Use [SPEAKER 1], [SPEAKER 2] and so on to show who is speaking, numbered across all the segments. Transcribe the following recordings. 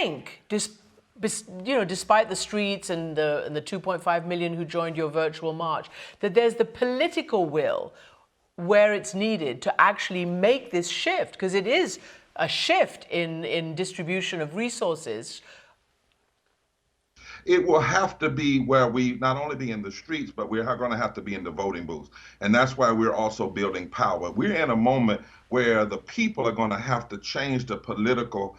[SPEAKER 1] think, despite the streets and the 2.5 million who joined your virtual march, that there's the political will where it's needed to actually make this shift? Because it is a shift in distribution of resources.
[SPEAKER 2] It will have to be where we not only be in the streets, but we're going to have to be in the voting booths. And that's why we're also building power. We're in a moment where the people are going to have to change the political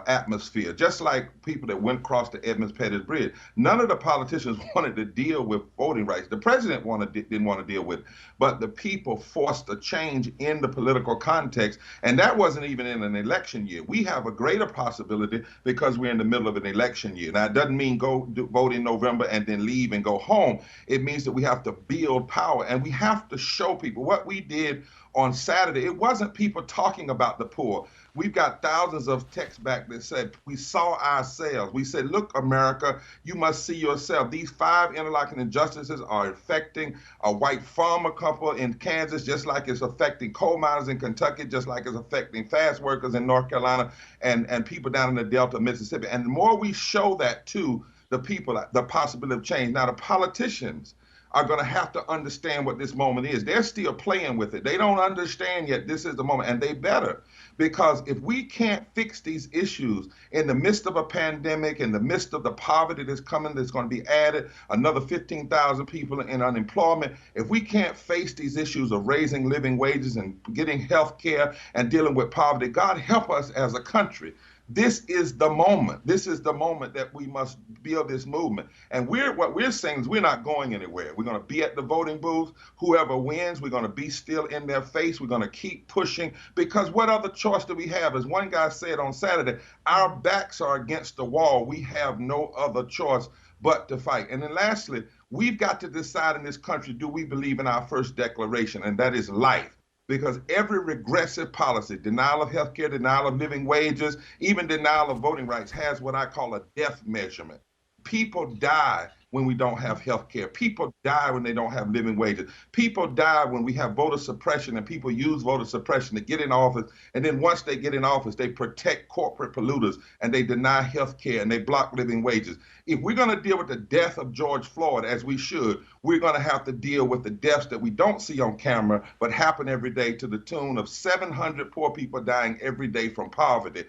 [SPEAKER 2] atmosphere, just like people that went across the Edmonds-Pettus Bridge. None of the politicians wanted to deal with voting rights. The president didn't want to deal with it, but the people forced a change in the political context, and that wasn't even in an election year. We have a greater possibility because we're in the middle of an election year. Now, it doesn't mean go vote in November and then leave and go home. It means that we have to build power, and we have to show people what we did on Saturday. It wasn't people talking about the poor. We've got thousands of texts back that said, we saw ourselves. We said, look, America, you must see yourself. These 5 interlocking injustices are affecting a white farmer couple in Kansas, just like it's affecting coal miners in Kentucky, just like it's affecting fast workers in North Carolina and people down in the Delta of Mississippi. And the more we show that to the people, the possibility of change. Now, the politicians are going to have to understand what this moment is. They're still playing with it. They don't understand yet this is the moment, and they better, because if we can't fix these issues in the midst of a pandemic, in the midst of the poverty that's coming, that's going to be added, another 15,000 people in unemployment, if we can't face these issues of raising living wages and getting health care and dealing with poverty, God help us as a country. This is the moment. This is the moment that we must build this movement. And what we're saying is we're not going anywhere. We're going to be at the voting booth. Whoever wins, we're going to be still in their face. We're going to keep pushing, because what other choice do we have? As one guy said on Saturday, our backs are against the wall. We have no other choice but to fight. And then lastly, we've got to decide in this country, do we believe in our first declaration, and that is life? Because every regressive policy, denial of health care, denial of living wages, even denial of voting rights, has what I call a death measurement. People die when we don't have health care. People die when they don't have living wages. People die when we have voter suppression, and people use voter suppression to get in office. And then once they get in office, they protect corporate polluters, and they deny health care, and they block living wages. If we're going to deal with the death of George Floyd, as we should, we're going to have to deal with the deaths that we don't see on camera, but happen every day, to the tune of 700 poor people dying every day from poverty.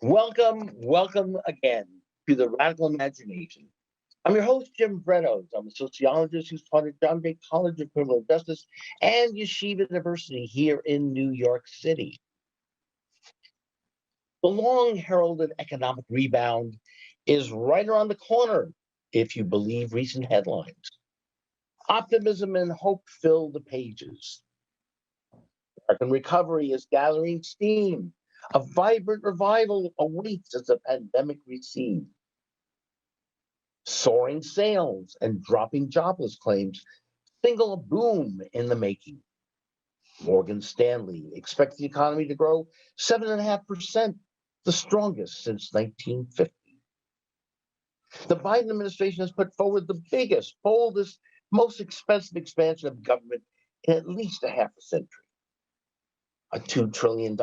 [SPEAKER 3] Welcome again to the Radical Imagination. I'm your host, Jim Bredos. I'm a sociologist who's taught at John Jay College of Criminal Justice and Yeshiva University here in New York City. The long-heralded economic rebound is right around the corner, if you believe recent headlines. Optimism and hope fill the pages. American recovery is gathering steam. A vibrant revival awaits as the pandemic recedes. Soaring sales and dropping jobless claims signal a boom in the making. Morgan Stanley expects the economy to grow 7.5%, the strongest since 1950. The Biden administration has put forward the biggest, boldest, most expensive expansion of government in at least a half a century. A $2 trillion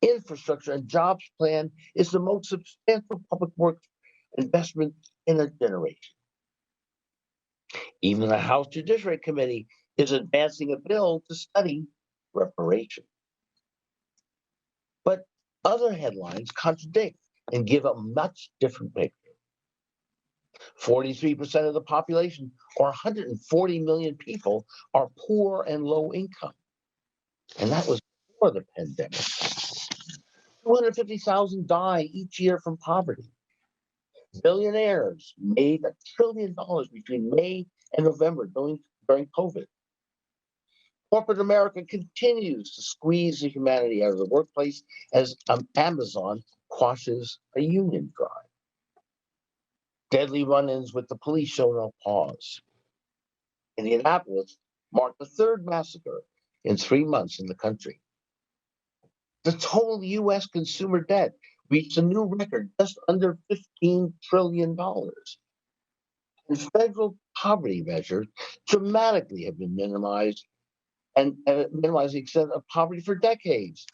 [SPEAKER 3] infrastructure and jobs plan is the most substantial public works investment in a generation. Even the House Judiciary Committee is advancing a bill to study reparations. But other headlines contradict and give a much different picture. 43% of the population, or 140 million people, are poor and low income. And that was before the pandemic. 250,000 die each year from poverty. Billionaires made $1 trillion between May and November during COVID. Corporate America continues to squeeze the humanity out of the workplace as Amazon quashes a union drive. Deadly run-ins with the police show no pause. Indianapolis marked the third massacre in 3 months in the country. The total U.S. consumer debt reached a new record, just under $15 trillion. And federal poverty measures dramatically have been minimized and minimize the extent of poverty for decades.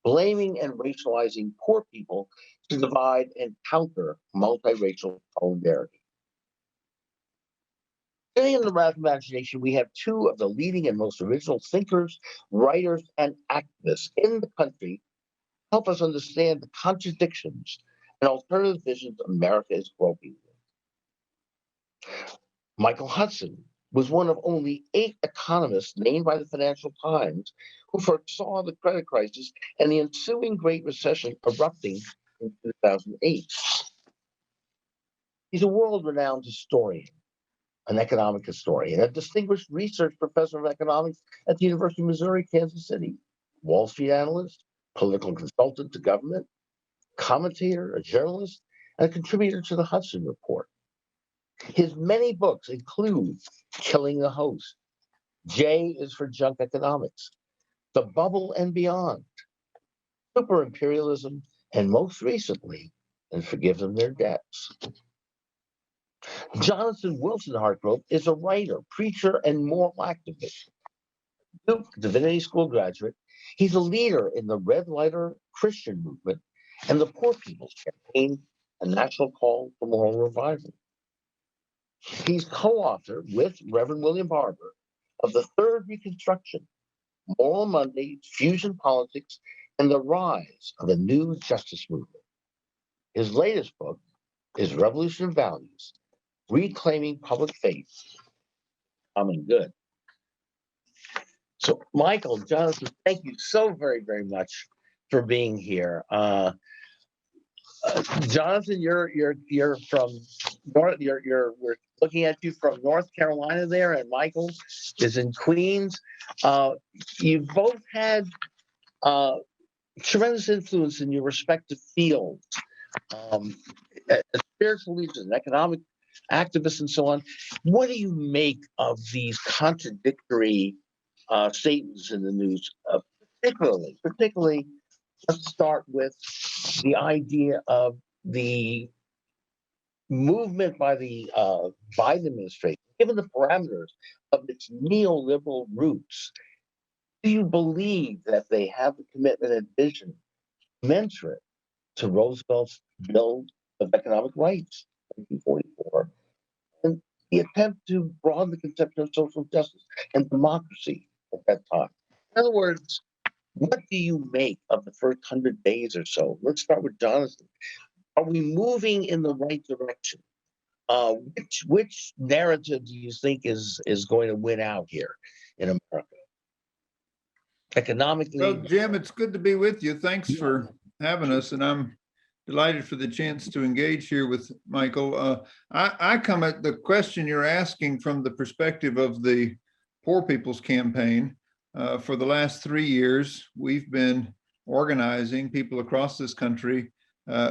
[SPEAKER 3] blaming and racializing poor people to divide and counter multiracial solidarity. Today in the Wrath of Imagination, we have two of the leading and most original thinkers, writers, and activists in the country help us understand the contradictions and alternative visions America is groping with. Michael Hudson was one of only 8 economists named by the Financial Times who foresaw the credit crisis and the ensuing Great Recession erupting in 2008. He's a world-renowned historian, an economic historian, a distinguished research professor of economics at the University of Missouri, Kansas City, Wall Street analyst, political consultant to government, commentator, a journalist, and a contributor to the Hudson Report. His many books include Killing the Host, J is for Junk Economics, The Bubble and Beyond, Super Imperialism, and most recently, And Forgive Them Their Debts. Jonathan Wilson Hartgrove is a writer, preacher, and moral activist. Duke Divinity School graduate, he's a leader in the Red Lighter Christian movement and the Poor People's Campaign, a national call for moral revival. He's co-author with Reverend William Barber of The Third Reconstruction, Moral Monday, Fusion Politics, and the Rise of a New Justice Movement. His latest book is Revolution of Values, Reclaiming Public Faith, Common Good. So, Michael, Jonathan, thank you so very, very much for being here. Jonathan, you're from North. We're looking at you from North Carolina there, and Michael is in Queens. You both had tremendous influence in your respective fields, as spiritual leaders and economic activists and so on. What do you make of these contradictory statements in the news? Particularly, let's start with the idea of the movement by the Biden administration, given the parameters of its neoliberal roots. Do you believe that they have the commitment and vision commensurate to Roosevelt's Bill of Economic Rights, 1944, and the attempt to broaden the conception of social justice and democracy at that time? In other words, what do you make of the first 100 days or so? Let's start with Jonathan. Are we moving in the right direction? Which narrative do you think is going to win out here in America? Economically?
[SPEAKER 4] Well, Jim, it's good to be with you. Thanks for having us, and I'm delighted for the chance to engage here with Michael. I come at the question you're asking from the perspective of the Poor People's Campaign. For the last 3 years, we've been organizing people across this country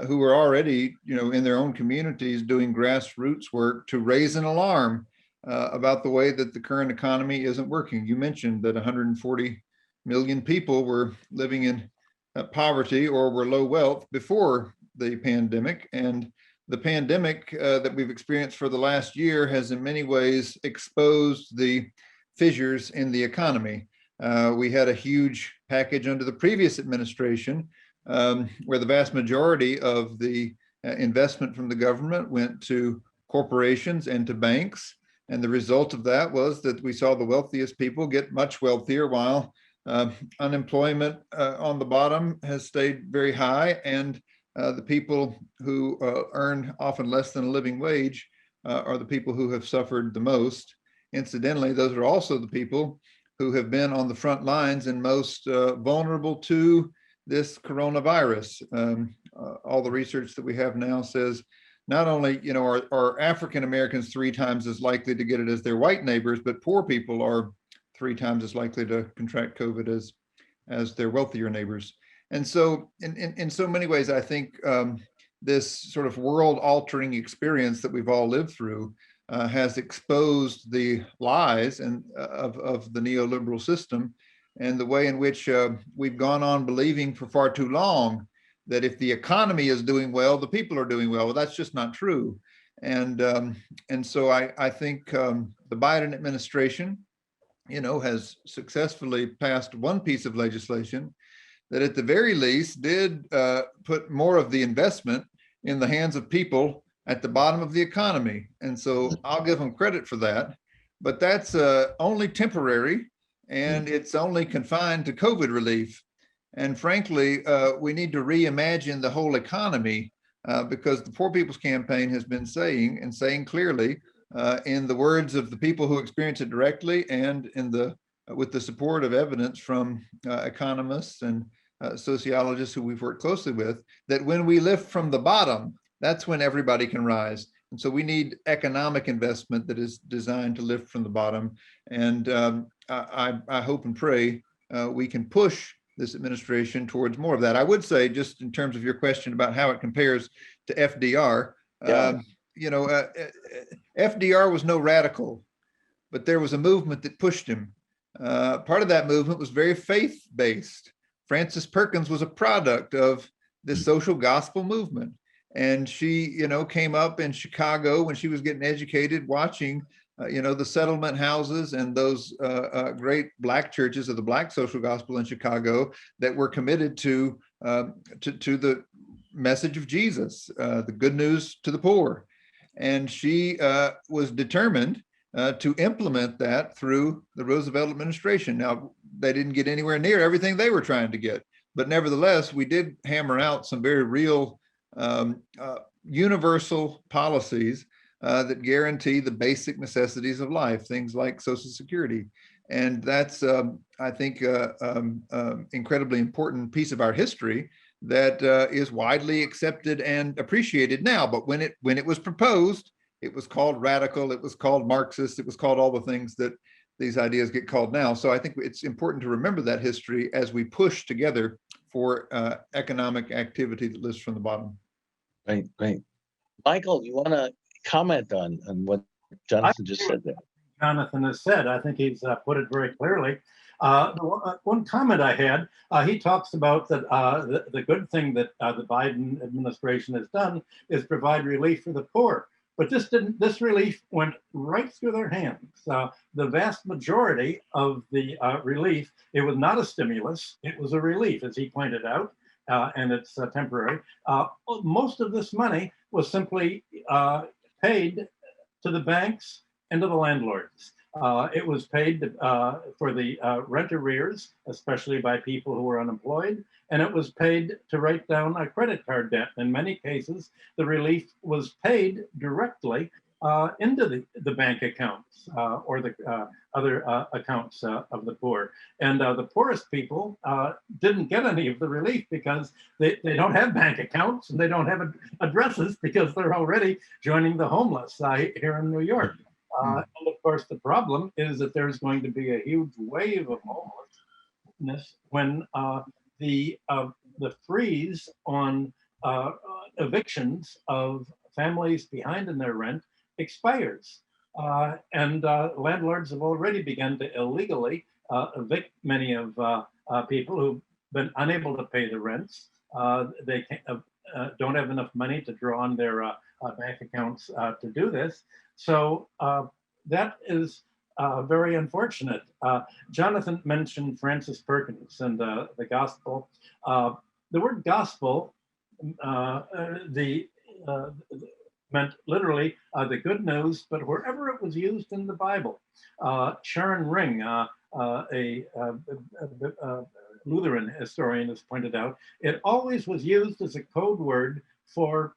[SPEAKER 4] who were already, in their own communities doing grassroots work to raise an alarm about the way that the current economy isn't working. You mentioned that 140 million people were living in poverty or were low wealth before the pandemic. And the pandemic that we've experienced for the last year has in many ways exposed the fissures in the economy. We had a huge package under the previous administration where the vast majority of the investment from the government went to corporations and to banks. And the result of that was that we saw the wealthiest people get much wealthier while unemployment on the bottom has stayed very high. And the people who earn often less than a living wage are the people who have suffered the most. Incidentally, those are also the people who have been on the front lines and most vulnerable to this coronavirus. All the research that we have now says not only are African Americans 3 times as likely to get it as their white neighbors, but poor people are 3 times as likely to contract COVID as their wealthier neighbors. And so in so many ways, I think this sort of world-altering experience that we've all lived through has exposed the lies of the neoliberal system and the way in which we've gone on believing for far too long that if the economy is doing well, the people are doing well. Well, that's just not true. And so I think the Biden administration, has successfully passed one piece of legislation that at the very least did put more of the investment in the hands of people at the bottom of the economy. And so I'll give them credit for that. But that's only temporary, and it's only confined to COVID relief. And frankly, we need to reimagine the whole economy because the Poor People's Campaign has been saying clearly, in the words of the people who experience it directly and with the support of evidence from economists and sociologists who we've worked closely with, that when we lift from the bottom, that's when everybody can rise. And so we need economic investment that is designed to lift from the bottom. And I hope and pray we can push this administration towards more of that. I would say, just in terms of your question about how it compares to FDR, FDR was no radical, but there was a movement that pushed him. Part of that movement was very faith-based. Frances Perkins was a product of this social gospel movement. And she, came up in Chicago when she was getting educated, watching, the settlement houses and those great Black churches of the Black social gospel in Chicago that were committed to the message of Jesus, the good news to the poor. And she was determined to implement that through the Roosevelt administration. Now, they didn't get anywhere near everything they were trying to get, but nevertheless, we did hammer out some very real universal policies that guarantee the basic necessities of life, things like Social Security. And that's, I think, incredibly important piece of our history that is widely accepted and appreciated now. But when it was proposed, it was called radical, it was called Marxist, it was called all the things that these ideas get called now. So I think it's important to remember that history as we push together for economic activity that lifts from the bottom.
[SPEAKER 3] Right. Michael, you want to comment on what Jonathan just said there?
[SPEAKER 5] Jonathan has said, I think he's put it very clearly. One comment I had, he talks about that the good thing that the Biden administration has done is provide relief for the poor. But this relief went right through their hands. The vast majority of the relief, it was not a stimulus, it was a relief, as he pointed out, and it's temporary. Most of this money was simply paid to the banks and to the landlords. It was paid for the rent arrears, especially by people who were unemployed, and it was paid to write down a credit card debt. In many cases, the relief was paid directly into the bank accounts or the other accounts of the poor. And the poorest people didn't get any of the relief because they don't have bank accounts and they don't have addresses because they're already joining the homeless here in New York. And of course, the problem is that there's going to be a huge wave of homelessness when the freeze on evictions of families behind in their rent expires. And landlords have already begun to illegally evict many of people who've been unable to pay the rents. They don't have enough money to draw on their bank accounts to do this. So that is very unfortunate. Jonathan mentioned Frances Perkins and the gospel. The word gospel meant literally the good news, but wherever it was used in the Bible. Sharon Ring, a Lutheran historian, has pointed out, it always was used as a code word for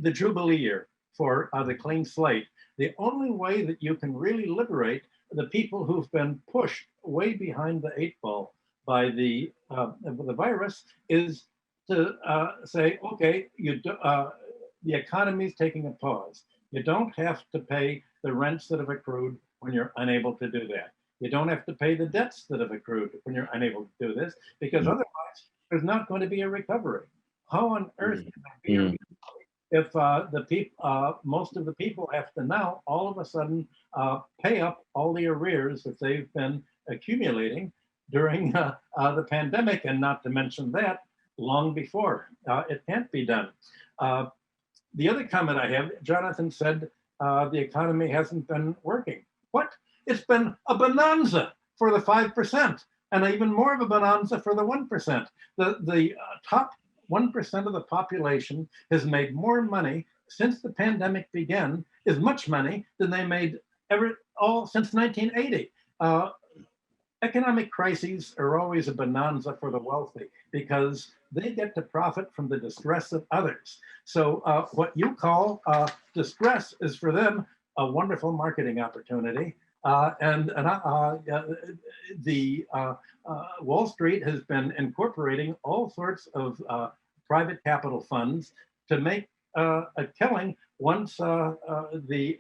[SPEAKER 5] the Jubilee year, for the clean slate. The only way that you can really liberate the people who've been pushed way behind the 8 ball by the virus is to say, okay, the economy is taking a pause. You don't have to pay the rents that have accrued when you're unable to do that. You don't have to pay the debts that have accrued when you're unable to do this, because otherwise there's not going to be a recovery. How on earth can there be a recovery if most of the people have to now all of a sudden pay up all the arrears that they've been accumulating during the pandemic, and not to mention that long before. It can't be done. The other comment I have, Jonathan said the economy hasn't been working. What? It's been a bonanza for the 5%. and even more of a bonanza for the 1%. The top 1% of the population has made more money since the pandemic began, as much money than they made all since 1980. Economic crises are always a bonanza for the wealthy because they get to profit from the distress of others. So what you call distress is for them a wonderful marketing opportunity. Wall Street has been incorporating all sorts of private capital funds to make a killing once the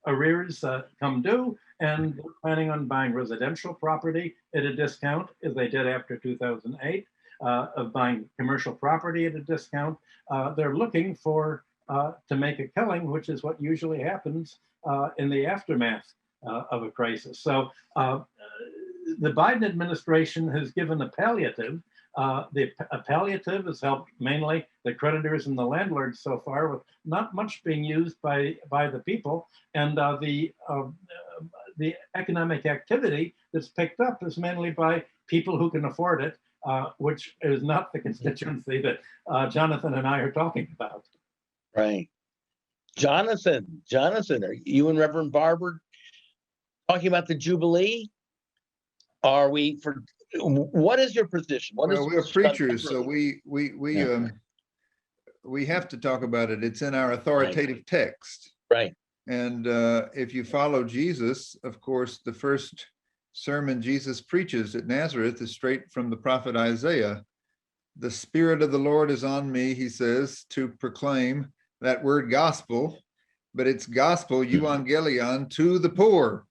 [SPEAKER 5] arrears come due, and they're planning on buying residential property at a discount, as they did after 2008, of buying commercial property at a discount. They're looking for to make a killing, which is what usually happens in the aftermath of a crisis. So the Biden administration has given a palliative. A palliative has helped mainly the creditors and the landlords so far, with not much being used by the people. And the economic activity that's picked up is mainly by people who can afford it, which is not the constituency that Jonathan and I are talking about.
[SPEAKER 3] Right. Jonathan, are you and Reverend Barber talking about the Jubilee? Are we for? What is your position?
[SPEAKER 4] Well, we're preachers, so we have to talk about it. It's in our authoritative text.
[SPEAKER 3] Right.
[SPEAKER 4] And if you follow Jesus, of course, the first sermon Jesus preaches at Nazareth is straight from the prophet Isaiah. The Spirit of the Lord is on me, he says, to proclaim that word gospel, but it's gospel, euangelion, to the poor,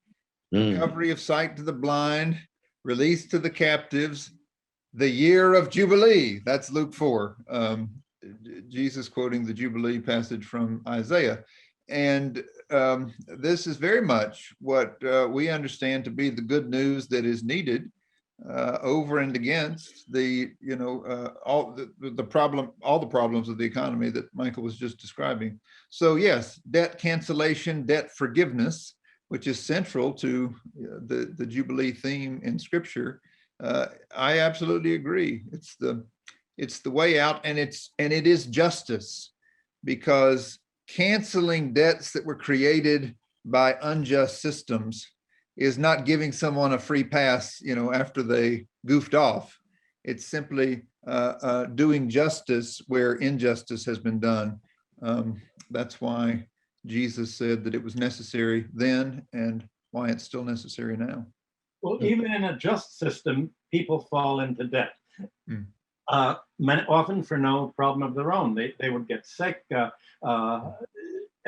[SPEAKER 4] recovery of sight to the blind, release to the captives, the year of Jubilee. That's Luke 4. Jesus quoting the Jubilee passage from Isaiah. And this is very much what we understand to be the good news that is needed over and against the, all the problems of the economy that Michael was just describing. So yes, debt cancellation, debt forgiveness, which is central to the Jubilee theme in Scripture. I absolutely agree. It's the way out, and it is justice, because canceling debts that were created by unjust systems is not giving someone a free pass, after they goofed off. It's simply doing justice where injustice has been done. That's why Jesus said that it was necessary then, and why it's still necessary now.
[SPEAKER 5] Well, even in a just system, people fall into debt. Often for no problem of their own. They would get sick.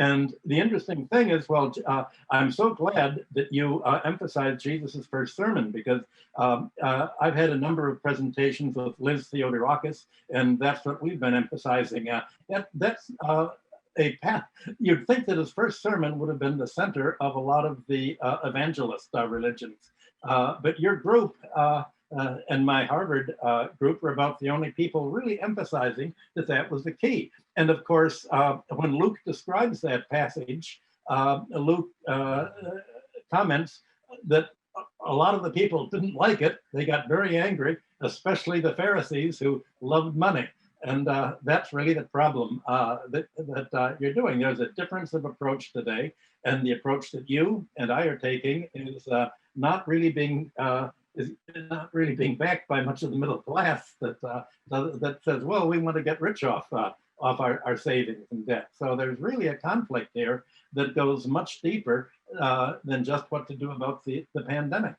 [SPEAKER 5] And the interesting thing is, I'm so glad that you emphasized Jesus's first sermon, because I've had a number of presentations with Liz Theodorakis, and that's what we've been emphasizing. That's a path. You'd think that his first sermon would have been the center of a lot of the evangelist religions. But your group and my Harvard group were about the only people really emphasizing that was the key. And of course, when Luke describes that passage, Luke comments that a lot of the people didn't like it. They got very angry, especially the Pharisees, who loved money. And that's really the problem that you're doing. There's a difference of approach today, and the approach that you and I are taking is not really being backed by much of the middle class that says, well, we want to get rich off our savings and debt. So there's really a conflict here that goes much deeper than just what to do about the pandemic.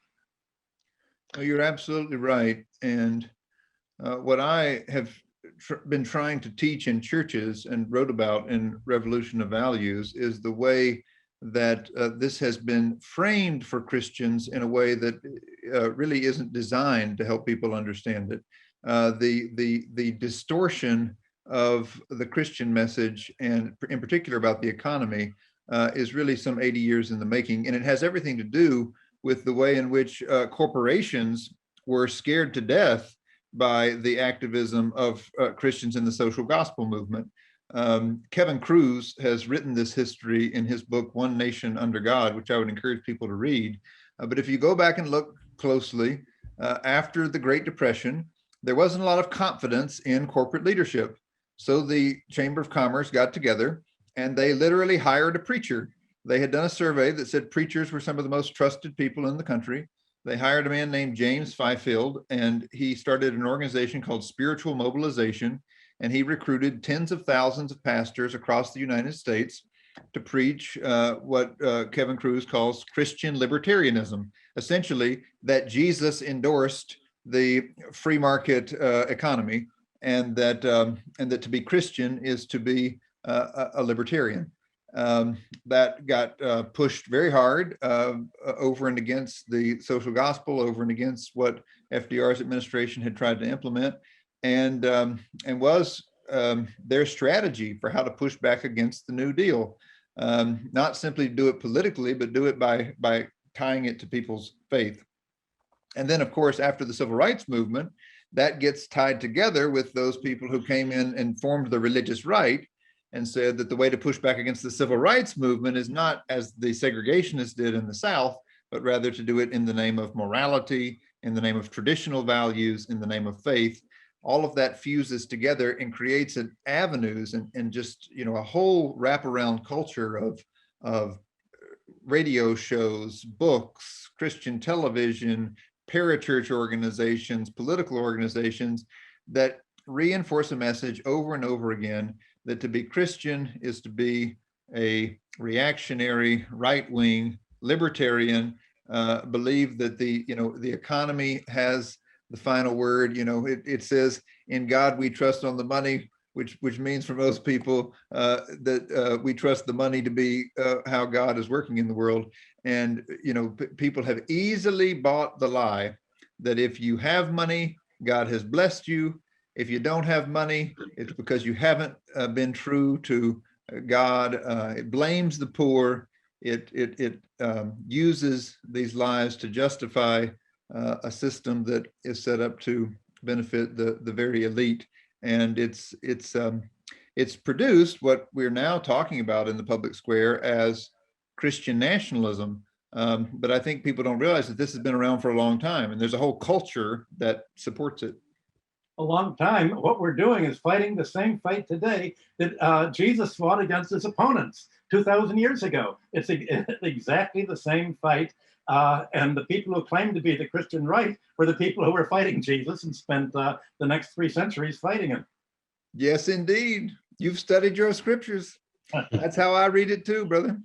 [SPEAKER 4] Well, you're absolutely right. And what I have been trying to teach in churches and wrote about in Revolution of Values is the way that this has been framed for Christians in a way that really isn't designed to help people understand it. The distortion of the Christian message, and in particular about the economy, is really some 80 years in the making. And it has everything to do with the way in which corporations were scared to death by the activism of Christians in the social gospel movement. Kevin Cruz has written this history in his book, One Nation Under God, which I would encourage people to read. But if you go back and look closely, after the Great Depression, there wasn't a lot of confidence in corporate leadership. So the Chamber of Commerce got together and they literally hired a preacher. They had done a survey that said preachers were some of the most trusted people in the country. They hired a man named James Fifield, and he started an organization called Spiritual Mobilization, and he recruited tens of thousands of pastors across the United States to preach what Kevin Cruz calls Christian libertarianism, essentially that Jesus endorsed the free market economy, and that to be Christian is to be a libertarian. That got pushed very hard over and against the social gospel, over and against what FDR's administration had tried to implement, and was their strategy for how to push back against the New Deal. Not simply do it politically, but do it by tying it to people's faith. And then, of course, after the Civil Rights Movement, that gets tied together with those people who came in and formed the religious right and said that the way to push back against the Civil Rights Movement is not as the segregationists did in the South, but rather to do it in the name of morality, in the name of traditional values, in the name of faith. All of that fuses together and creates an avenues and just, you know, a whole wraparound culture of radio shows, books, Christian television, parachurch organizations, political organizations that reinforce a message over and over again that to be Christian is to be a reactionary, right-wing, libertarian, believe that the economy has the final word. It says, in God we trust on the money, which means for most people that we trust the money to be how God is working in the world. And, people have easily bought the lie that if you have money, God has blessed you. If you don't have money, it's because you haven't been true to God. It blames the poor. It uses these lies to justify a system that is set up to benefit the very elite. And it's produced what we're now talking about in the public square as Christian nationalism. But I think people don't realize that this has been around for a long time, and there's a whole culture that supports it.
[SPEAKER 5] A long time. What we're doing is fighting the same fight today that Jesus fought against his opponents 2,000 years ago. It's exactly the same fight. And the people who claim to be the Christian right were the people who were fighting Jesus and spent the next 3 centuries fighting him.
[SPEAKER 4] Yes, indeed. You've studied your scriptures. That's how I read it too, brother.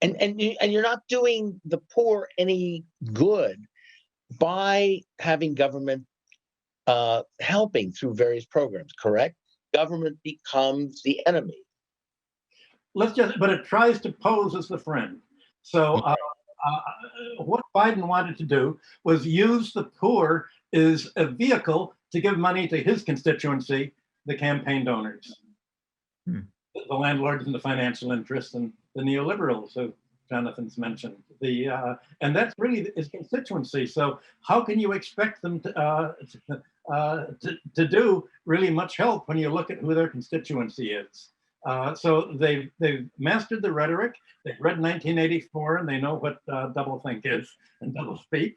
[SPEAKER 3] And you're not doing the poor any good by having government helping through various programs, correct? Government becomes the enemy.
[SPEAKER 5] But it tries to pose as the friend. So what Biden wanted to do was use the poor as a vehicle to give money to his constituency, the campaign donors, the landlords and the financial interests and the neoliberals who Jonathan's mentioned. And that's really his constituency. So how can you expect them to do really much help when you look at who their constituency is? So they've mastered the rhetoric. They've read 1984 and they know what doublethink is and doublespeak.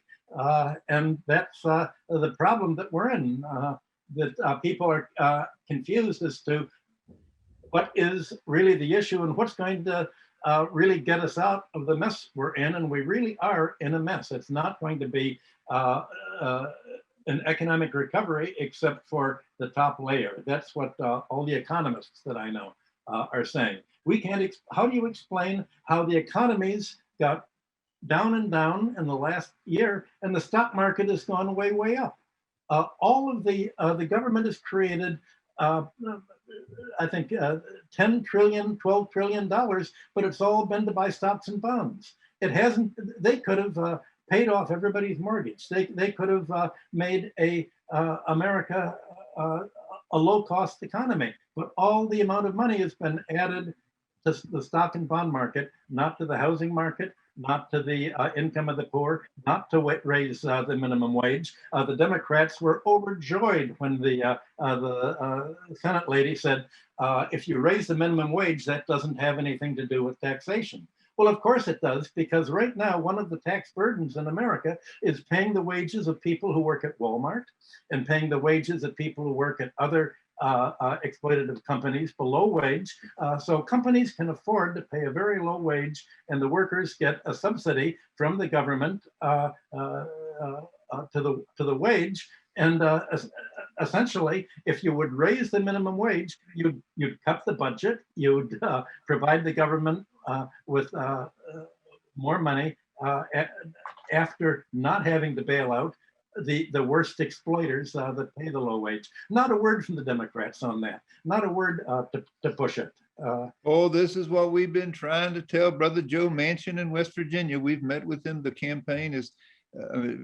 [SPEAKER 5] And that's the problem that we're in, that people are confused as to what is really the issue and what's going to really get us out of the mess we're in. And we really are in a mess. It's not going to be an economic recovery except for the top layer. That's what all the economists that I know are saying. We can't. How do you explain how the economies got down and down in the last year, and the stock market has gone way, way up? All of the government has created, I think, 10 trillion, 12 trillion dollars, but it's all been to buy stocks and bonds. It hasn't. They could have paid off everybody's mortgage. They could have made America a low-cost economy, but all the amount of money has been added to the stock and bond market, not to the housing market, not to the income of the poor, not to raise the minimum wage. The Democrats were overjoyed when the Senate lady said, if you raise the minimum wage, that doesn't have anything to do with taxation. Well, of course it does, because right now, one of the tax burdens in America is paying the wages of people who work at Walmart and paying the wages of people who work at other exploitative companies below wage. So companies can afford to pay a very low wage, and the workers get a subsidy from the government to the wage. And essentially, if you would raise the minimum wage, you'd cut the budget, you'd provide the government with more money after not having to bail out the worst exploiters that pay the low wage. Not a word from the Democrats on that. Not a word to push it.
[SPEAKER 4] Oh, this is what we've been trying to tell Brother Joe Manchin in West Virginia. We've met with him. The campaign is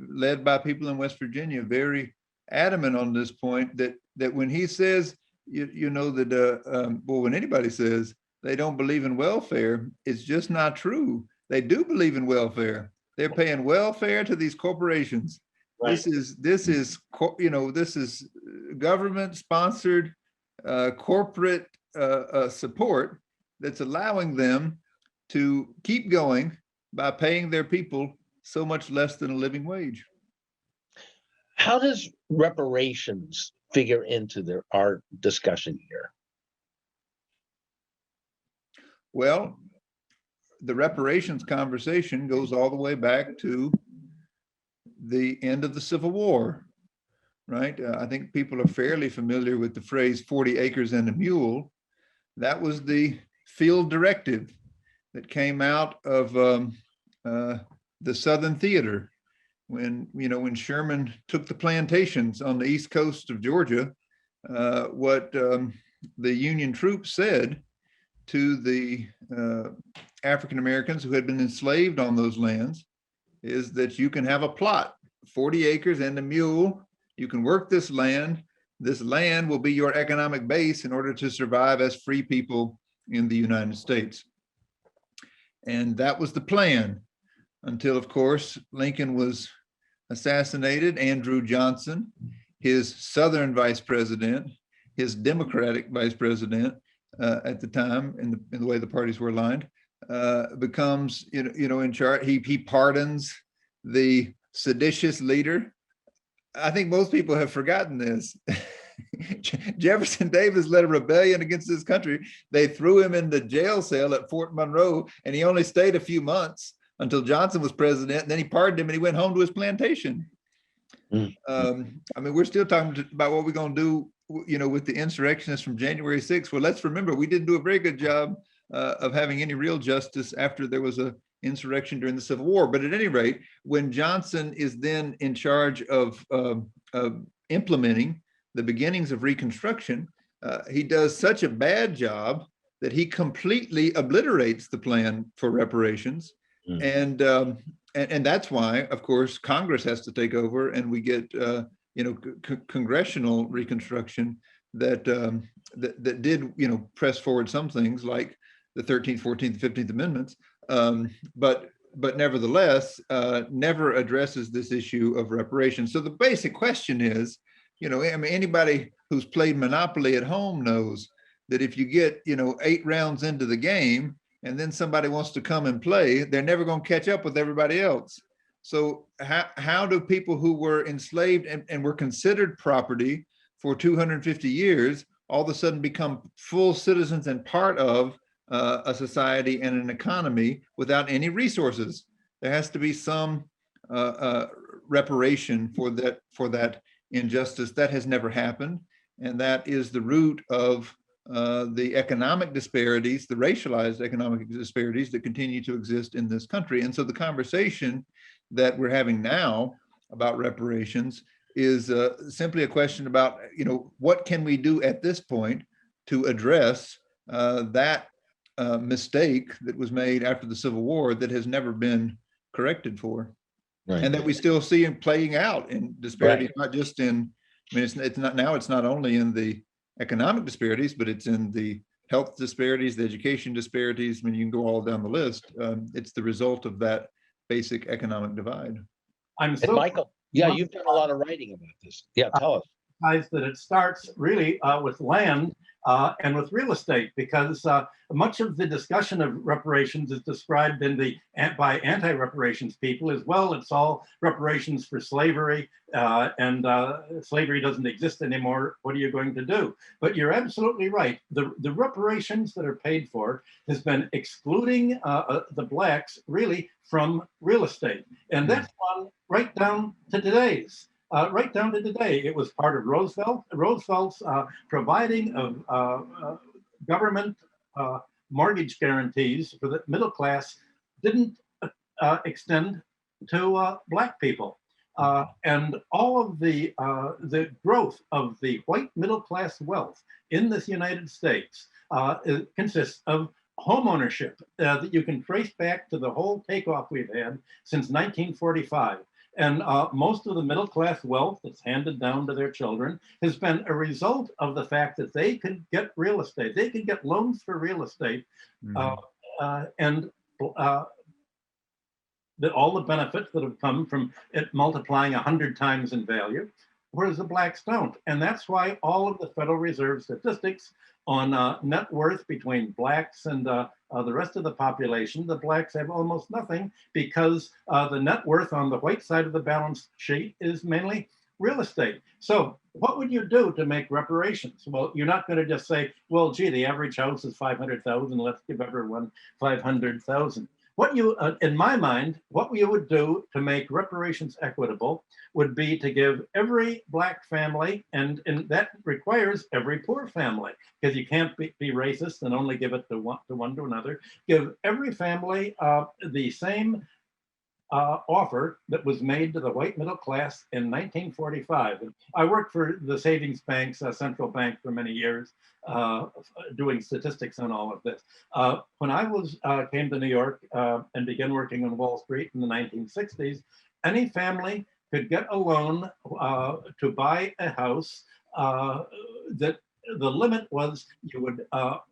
[SPEAKER 4] led by people in West Virginia, very adamant on this point, that when he says, you know, that, well, when anybody says they don't believe in welfare, it's just not true. They do believe in welfare. They're paying welfare to these corporations. Right. This is you know, this is government sponsored corporate support that's allowing them to keep going by paying their people so much less than a living wage.
[SPEAKER 3] How does reparations figure into our discussion here?
[SPEAKER 4] Well, the reparations conversation goes all the way back to the end of the Civil War, right? I think people are fairly familiar with the phrase 40 acres and a mule. That was the field directive that came out of the Southern Theater when, you know, when Sherman took the plantations on the east coast of Georgia. What the Union troops said to the African Americans who had been enslaved on those lands is that you can have a plot, 40 acres and a mule. You can work this land. This land will be your economic base in order to survive as free people in the United States. And that was the plan until, of course, Lincoln was assassinated. Andrew Johnson, his Southern vice president, his Democratic vice president at the time, in the way the parties were aligned, becomes, you know, in charge. He pardons the seditious leader. I think most people have forgotten this. Jefferson Davis led a rebellion against this country. They threw him in the jail cell at Fort Monroe, and he only stayed a few months until Johnson was president. And then he pardoned him, and he went home to his plantation. I mean, we're still talking about what we're going to do, you know, with the insurrectionists from January 6th. Well, let's remember, we didn't do a very good job of having any real justice after there was a insurrection during the Civil War. But at any rate, when Johnson is then in charge of implementing the beginnings of Reconstruction, he does such a bad job that he completely obliterates the plan for reparations. And that's why, of course, Congress has to take over, and we get you know, congressional Reconstruction that that did, you know, press forward some things like the 13th, 14th, 15th Amendments, but nevertheless never addresses this issue of reparations. So the basic question is, you know, I mean, anybody who's played Monopoly at home knows that if you get, you know, 8 rounds into the game and then somebody wants to come and play, they're never going to catch up with everybody else. So how do people who were enslaved and were considered property for 250 years all of a sudden become full citizens and part of a society and an economy without any resources? There has to be some reparation for that injustice. That has never happened, and that is the root of the economic disparities, the racialized economic disparities that continue to exist in this country. And so the conversation that we're having now about reparations is simply a question about, you know, what can we do at this point to address that mistake that was made after the Civil War that has never been corrected for. Right. And that we still see it playing out in disparities, right. Not just in, I mean, it's not only in the economic disparities, but it's in the health disparities, the education disparities. I mean, you can go all down the list. It's the result of that basic economic divide.
[SPEAKER 5] I'm so,
[SPEAKER 3] and Michael, yeah, you've done a lot of writing about this. Yeah, tell us.
[SPEAKER 5] That it starts really with land and with real estate, because much of the discussion of reparations is described in by anti-reparations people as well. It's all reparations for slavery, and slavery doesn't exist anymore. What are you going to do? But you're absolutely right. The reparations that are paid for has been excluding the blacks really from real estate, and that's gone right down to today's. Right down to today, it was part of Roosevelt's providing of government mortgage guarantees for the middle class didn't extend to black people. And all of the growth of the white middle class wealth in this United States consists of home ownership that you can trace back to the whole takeoff we've had since 1945. And most of the middle class wealth that's handed down to their children has been a result of the fact that they could get real estate. They could get loans for real estate, and all the benefits that have come from it multiplying 100 times in value, whereas the blacks don't. And that's why all of the Federal Reserve statistics on net worth between blacks and the rest of the population, the blacks have almost nothing, because the net worth on the white side of the balance sheet is mainly real estate. So what would you do to make reparations? Well, you're not going to just say, well, gee, the average house is 500,000, let's give everyone 500,000. What you, in my mind, what you would do to make reparations equitable would be to give every black family, and that requires every poor family, because you can't be racist and only give it to one to another. Give every family the same offer that was made to the white middle class in 1945. And I worked for the savings banks, central bank, for many years, doing statistics on all of this. When I came to New York and began working on Wall Street in the 1960s, any family could get a loan to buy a house that the limit was you would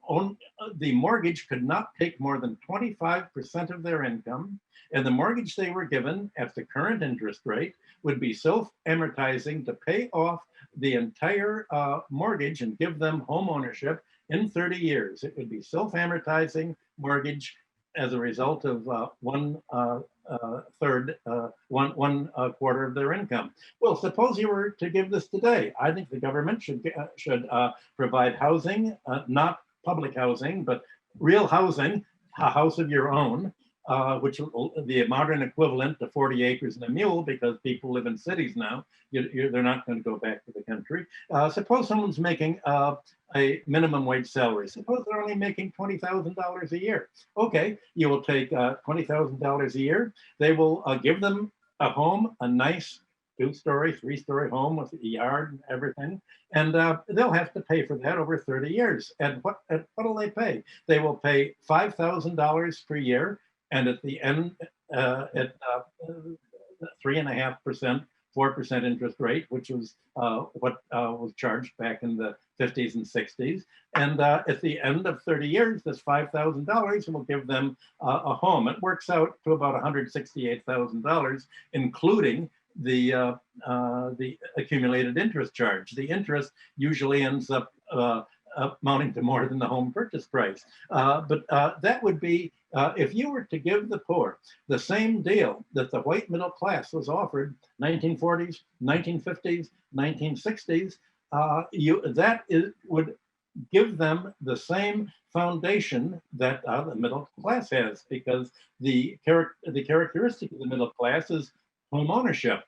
[SPEAKER 5] own, the mortgage could not take more than 25% of their income, and the mortgage they were given at the current interest rate would be self-amortizing to pay off the entire mortgage and give them home ownership in 30 years. It would be self-amortizing mortgage as a result of one quarter of their income. Well, suppose you were to give this today. I think the government should provide housing, not public housing, but real housing, a house of your own, which the modern equivalent to 40 acres and a mule, because people live in cities now. They're not going to go back to the country. Suppose someone's making a minimum wage salary. Suppose they're only making $20,000 a year. Okay, you will take $20,000 a year. They will give them a home, a nice 2-story, 3-story home with a yard and everything. And they'll have to pay for that over 30 years. And what'll they pay? They will pay $5,000 per year. And at the end, at 3.5%, 4% interest rate, which was what was charged back in the 50s and 60s. And at the end of 30 years, this $5,000 will give them a home. It works out to about $168,000, including the accumulated interest charge. The interest usually ends up amounting to more than the home purchase price. But that would be, if you were to give the poor the same deal that the white middle class was offered 1940s, 1950s, 1960s, would give them the same foundation that the middle class has, because the characteristic of the middle class is home ownership.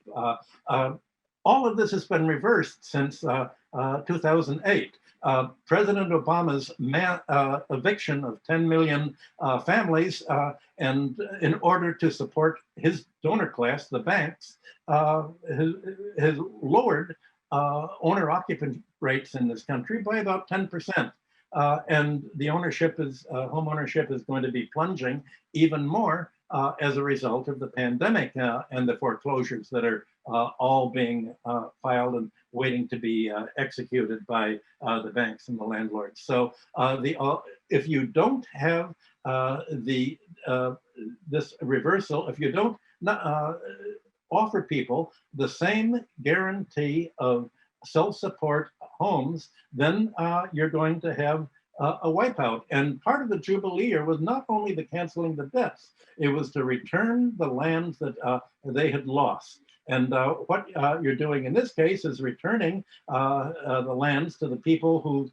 [SPEAKER 5] All of this has been reversed since 2008. President Obama's eviction of 10 million families, and in order to support his donor class, the banks, has lowered owner-occupant rates in this country by about 10%. And the home ownership is going to be plunging even more as a result of the pandemic and the foreclosures that are all being filed and waiting to be executed by the banks and the landlords. So if you don't have this reversal, if you don't offer people the same guarantee of self-support homes, then you're going to have a wipeout. And part of the Jubilee year was not only the canceling the debts, it was to return the lands that they had lost. And what you're doing in this case is returning the lands to the people who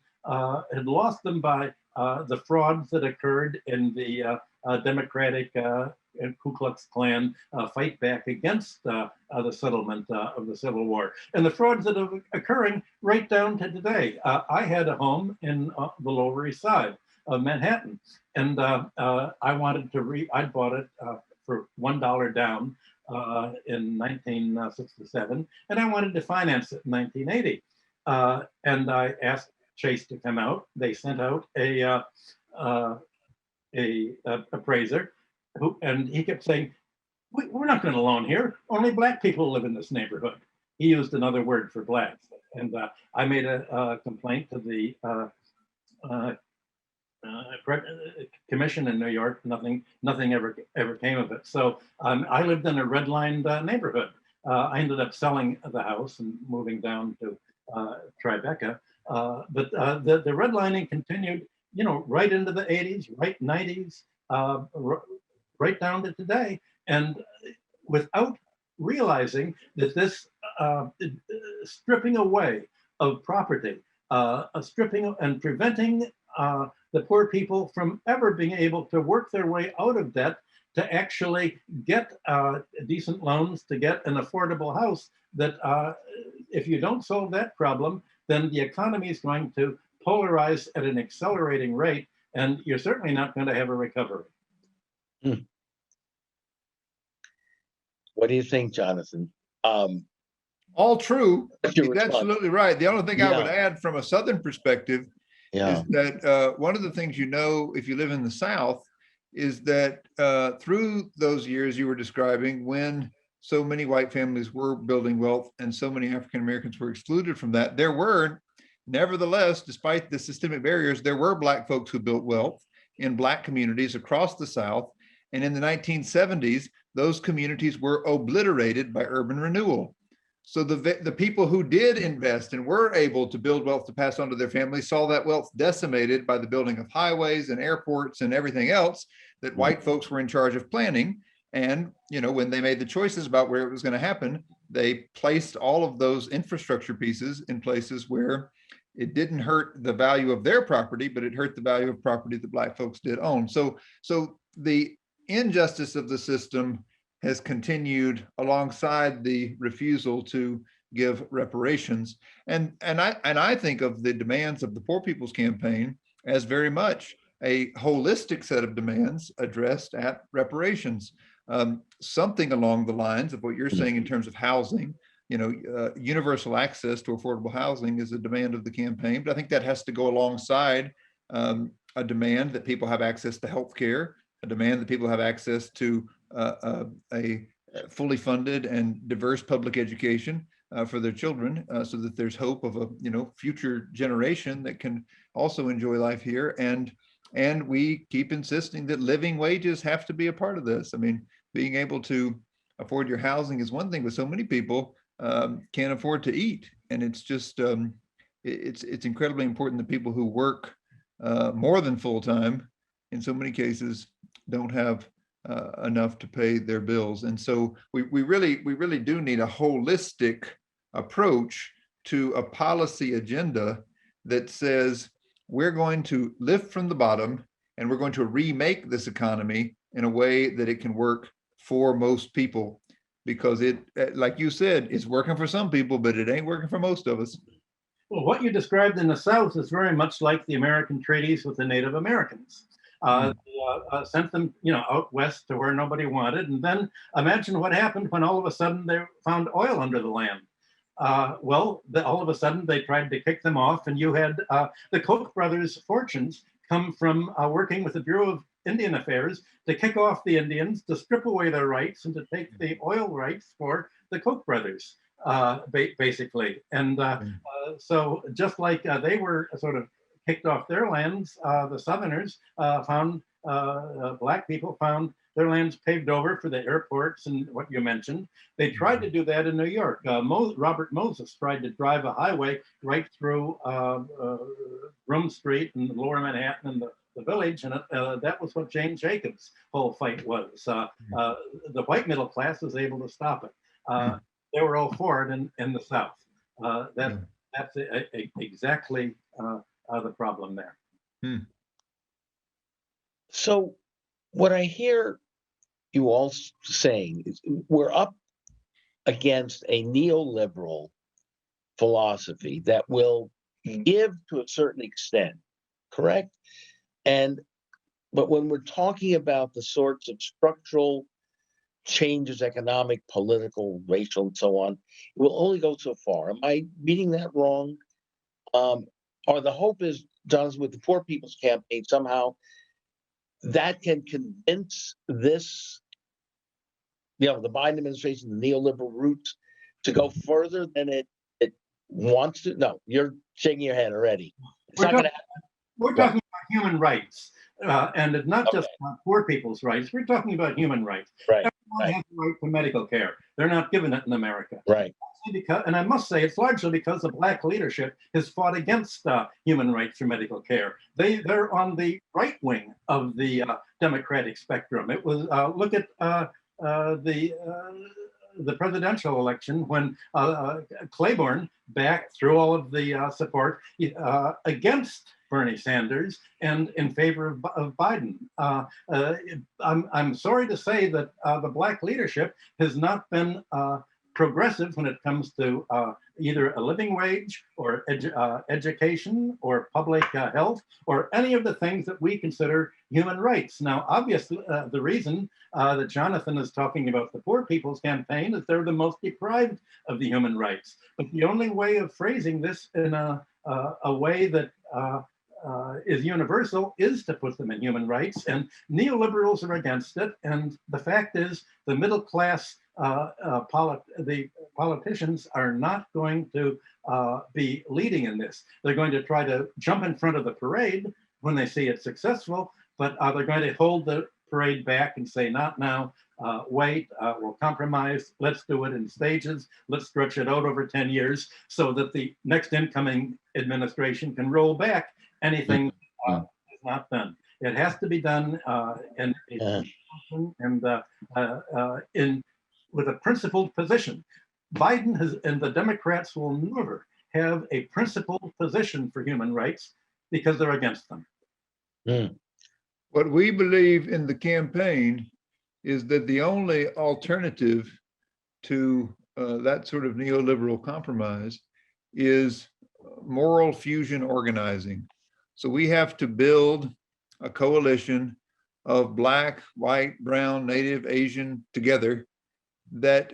[SPEAKER 5] had lost them by the frauds that occurred in the Democratic and Ku Klux Klan fight back against the settlement of the Civil War. And the frauds that are occurring right down to today. I had a home in the Lower East Side of Manhattan, and I wanted to I bought it for $1 down in 1967, and I wanted to finance it in 1980. And I asked Chase to come out. They sent out a appraiser, and he kept saying, we're not going to loan here. Only black people live in this neighborhood. He used another word for blacks. And I made a complaint to the commission in New York. Nothing ever came of it. So I lived in a redlined neighborhood. I ended up selling the house and moving down to Tribeca. But the redlining continued, right into the 80s, right 90s, right down to today. And without realizing that this stripping away of property, stripping and preventing the poor people from ever being able to work their way out of debt, to actually get decent loans, to get an affordable house, that if you don't solve that problem, then the economy is going to polarize at an accelerating rate, and you're certainly not going to have a recovery.
[SPEAKER 3] What do you think, Jonathan?
[SPEAKER 4] All true.
[SPEAKER 3] What's your
[SPEAKER 4] He's
[SPEAKER 3] response?
[SPEAKER 4] absolutely right. The only thing I would
[SPEAKER 3] Yeah.
[SPEAKER 4] add from a Southern perspective
[SPEAKER 3] Yeah.
[SPEAKER 4] is that one of the things if you live in the South, is that through those years you were describing, when so many white families were building wealth and so many African Americans were excluded from that, there were, nevertheless, despite the systemic barriers, there were black folks who built wealth in black communities across the South. And in the 1970s, those communities were obliterated by urban renewal. So the people who did invest and were able to build wealth to pass on to their families saw that wealth decimated by the building of highways and airports and everything else that white folks were in charge of planning. And, when they made the choices about where it was going to happen, they placed all of those infrastructure pieces in places where it didn't hurt the value of their property, but it hurt the value of property that black folks did own. So the injustice of the system has continued alongside the refusal to give reparations. And I think of the demands of the Poor People's Campaign as very much a holistic set of demands addressed at reparations. Something along the lines of what you're saying in terms of housing, universal access to affordable housing is a demand of the campaign, but I think that has to go alongside a demand that people have access to healthcare, a demand that people have access to a fully funded and diverse public education for their children, so that there's hope of a future generation that can also enjoy life here. And we keep insisting that living wages have to be a part of this. I mean, being able to afford your housing is one thing, but so many people can't afford to eat, and it's just it's incredibly important that people who work more than full time, in so many cases, don't have enough to pay their bills. And so we really do need a holistic approach to a policy agenda that says we're going to lift from the bottom and we're going to remake this economy in a way that it can work for most people, because it, like you said, it's working for some people, but it ain't working for most of us.
[SPEAKER 5] Well, what you described in the South is very much like the American treaties with the Native Americans. Sent them, out west to where nobody wanted, and then imagine what happened when all of a sudden they found oil under the land. All of a sudden they tried to kick them off, and you had the Koch brothers' fortunes come from working with the Bureau of Indian Affairs to kick off the Indians, to strip away their rights, and to take the oil rights for the Koch brothers, basically. And so just like they were sort of kicked off their lands, the Southerners found black people found their lands paved over for the airports and what you mentioned. They tried to do that in New York. Robert Moses tried to drive a highway right through Broome Street and Lower Manhattan and the village, and that was what Jane Jacobs' whole fight was. The white middle class was able to stop it. They were all for it in the South. That's exactly the problem there.
[SPEAKER 3] So what I hear you all saying is we're up against a neoliberal philosophy that will give to a certain extent, correct? But when we're talking about the sorts of structural changes, economic, political, racial, and so on, it will only go so far. Am I reading that wrong? Or the hope is, Jonathan, with the Poor People's Campaign, somehow that can convince this, the Biden administration, the neoliberal roots, to go further than it wants to? No, you're shaking your head already. It's not going to happen.
[SPEAKER 5] We're talking about human rights, and it's not just poor people's rights. We're talking about human rights.
[SPEAKER 3] Right.
[SPEAKER 5] Everyone has the right to medical care. They're not given it in America.
[SPEAKER 3] Right.
[SPEAKER 5] And I must say, it's largely because the black leadership has fought against human rights for medical care. They're on the right wing of the Democratic spectrum. It was look at the presidential election when Claiborne backed through all of the support against Bernie Sanders and in favor of Biden. I'm sorry to say that the black leadership has not been progressive when it comes to either a living wage or education or public health or any of the things that we consider human rights. Now, obviously, the reason that Jonathan is talking about the Poor People's Campaign is they're the most deprived of the human rights. But the only way of phrasing this in a way that is universal is to put them in human rights, and neoliberals are against it. And the fact is, the middle class, the politicians are not going to be leading in this. They're going to try to jump in front of the parade when they see it successful, but they're going to hold the parade back and say, not now, wait, we'll compromise, let's do it in stages, let's stretch it out over 10 years so that the next incoming administration can roll back anything that's not done. It has to be done with a principled position. Biden has, and the Democrats will never have a principled position for human rights because they're against them.
[SPEAKER 4] What we believe in the campaign is that the only alternative to that sort of neoliberal compromise is moral fusion organizing. So we have to build a coalition of Black, white, brown, Native, Asian together that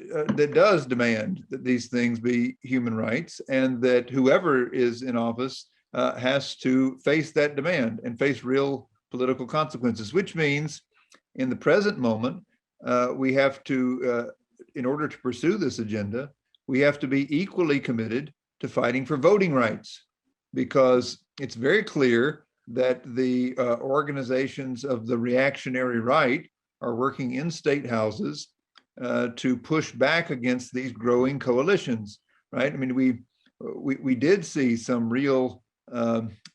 [SPEAKER 4] does demand that these things be human rights, and that whoever is in office has to face that demand and face real political consequences, which means in the present moment, we have to, in order to pursue this agenda, we have to be equally committed to fighting for voting rights, because it's very clear that the organizations of the reactionary right are working in state houses to push back against these growing coalitions, right? I mean, we did see some real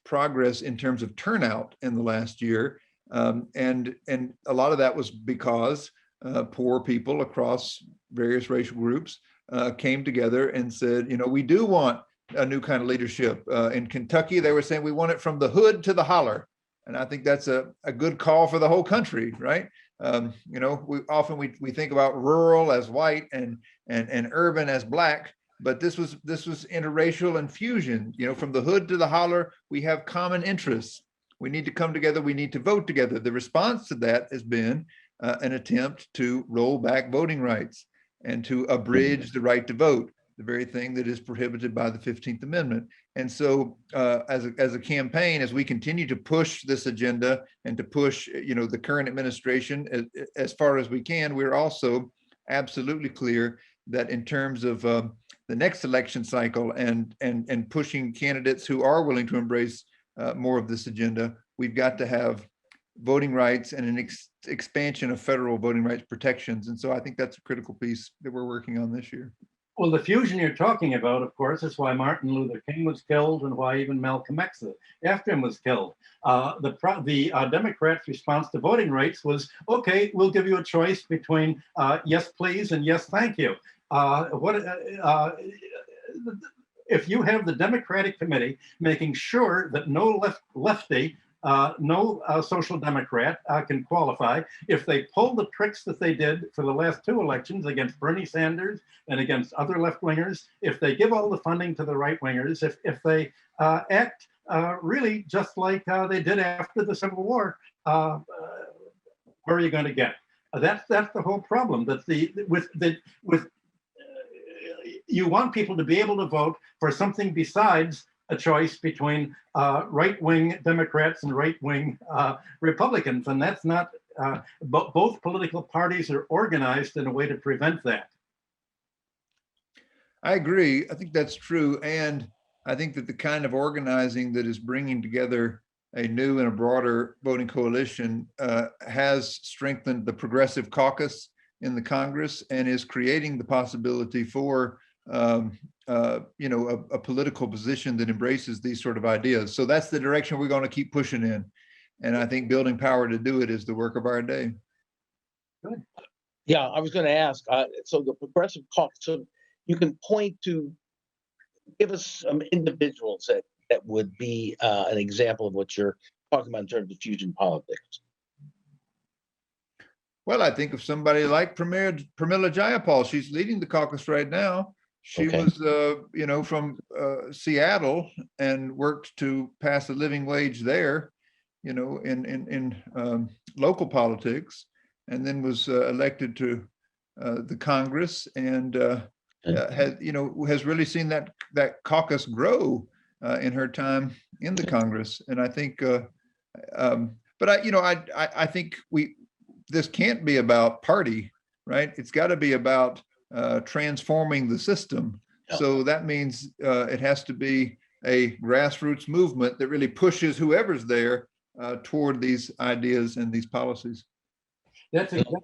[SPEAKER 4] progress in terms of turnout in the last year, and a lot of that was because poor people across various racial groups came together and said, you know, we do want a new kind of leadership. In Kentucky, they were saying we want it from the hood to the holler. And I think that's a good call for the whole country, right? You know, we think about rural as white and urban as Black, but this was interracial and fusion. You know, from the hood to the holler, we have common interests. We need to come together. We need to vote together. The response to that has been an attempt to roll back voting rights and to abridge the right to vote, the very thing that is prohibited by the 15th Amendment. And so as a campaign, as we continue to push this agenda and to push, you know, the current administration as far as we can, we're also absolutely clear that in terms of the next election cycle and pushing candidates who are willing to embrace more of this agenda, we've got to have voting rights and an expansion of federal voting rights protections. And so I think that's a critical piece that we're working on this year.
[SPEAKER 5] Well, the fusion you're talking about, of course, is why Martin Luther King was killed and why even Malcolm X after him was killed. The Democrats' response to voting rights was, okay, we'll give you a choice between yes, please, and yes, thank you. If you have the Democratic Committee making sure that no lefty, no social democrat can qualify, if they pull the tricks that they did for the last 2 elections against Bernie Sanders and against other left-wingers, if they give all the funding to the right-wingers, if they act really just like they did after the Civil War, where are you going to get? That's the whole problem. That you want people to be able to vote for something besides a choice between right-wing Democrats and right-wing Republicans, and that's not. Both political parties are organized in a way to prevent that.
[SPEAKER 4] I agree. I think that's true, and I think that the kind of organizing that is bringing together a new and a broader voting coalition has strengthened the Progressive Caucus in the Congress and is creating the possibility for a political position that embraces these sort of ideas. So that's the direction we're going to keep pushing in. And I think building power to do it is the work of our day.
[SPEAKER 3] Good. Yeah, I was going to ask, so the Progressive Caucus, so you can point to, give us some individuals that would be an example of what you're talking about in terms of fusion politics.
[SPEAKER 4] Well, I think of somebody like Pramila Jayapal. She's leading the caucus right now. She was, from Seattle and worked to pass a living wage there, in local politics, and then was elected to the Congress and has really seen that caucus grow in her time in the Congress. And I think, I think this can't be about party, right? It's got to be about transforming the system. So that means it has to be a grassroots movement that really pushes whoever's there toward these ideas and these policies.
[SPEAKER 5] That's exactly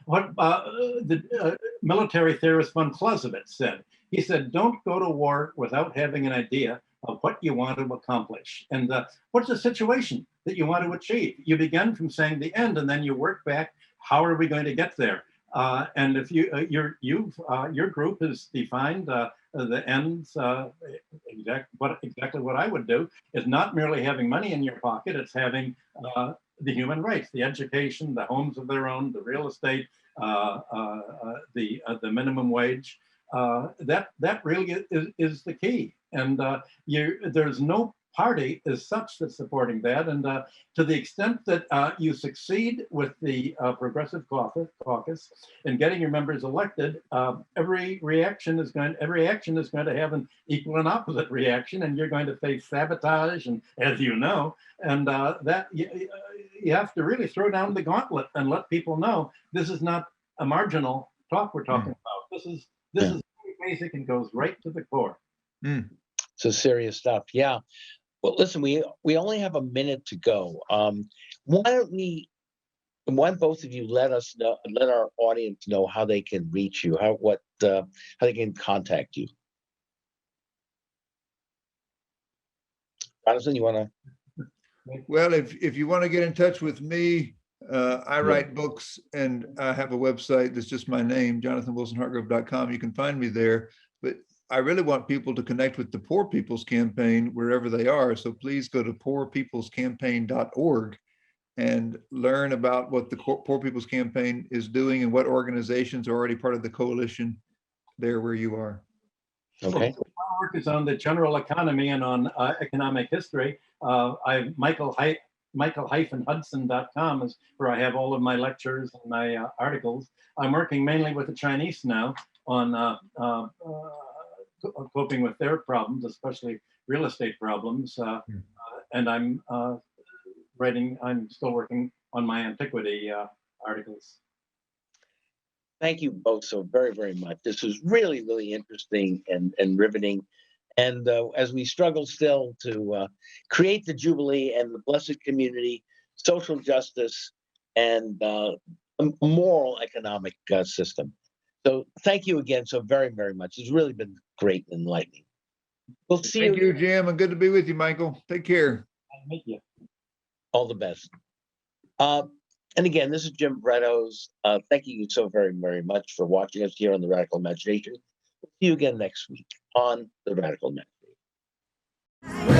[SPEAKER 5] what the military theorist von Clausewitz said. He said, don't go to war without having an idea of what you want to accomplish. And what's the situation that you want to achieve? You begin from saying the end, and then you work back. How are we going to get there? And if your group has defined the ends, exactly what I would do is not merely having money in your pocket. It's having the human rights, the education, the homes of their own, the real estate, the minimum wage. That really is the key. And there's no party as such that's supporting that. And to the extent that you succeed with the Progressive Caucus in getting your members elected, every action is going to have an equal and opposite reaction, and you're going to face sabotage, and as you know, and that you have to really throw down the gauntlet and let people know this is not a marginal talk we're talking about. This is very basic and goes right to the core.
[SPEAKER 3] So serious stuff. Yeah. Well, listen, we only have a minute to go. Why don't both of you let our audience know how they can reach you, how they can contact you? Jonathan, you want to?
[SPEAKER 4] Well, if you want to get in touch with me, I write books and I have a website that's just my name, jonathanwilsonhartgrove.com. You can find me there. But I really want people to connect with the Poor People's Campaign wherever they are. So please go to poorpeoplescampaign.org and learn about what the Poor People's Campaign is doing and what organizations are already part of the coalition there where you are.
[SPEAKER 3] Okay.
[SPEAKER 5] My work is on the general economy and on economic history. Michael-Hudson.com is where I have all of my lectures and my articles. I'm working mainly with the Chinese now on coping with their problems, especially real estate problems. And I'm still working on my antiquity articles.
[SPEAKER 3] Thank you both so very, very much. This was really, really interesting and riveting. And as we struggle still to create the Jubilee and the blessed community social justice, and a moral economic system. So thank you again so very, very much. It's really been great and enlightening. We'll see
[SPEAKER 4] Thank
[SPEAKER 3] you.
[SPEAKER 4] you, Jim, and good to be with you, Michael. Take care.
[SPEAKER 5] I'll meet you.
[SPEAKER 3] All the best. And again, this is Jim Brettos. Thank you so very, very much for watching us here on The Radical Imagination. See you again next week on The Radical Imagination.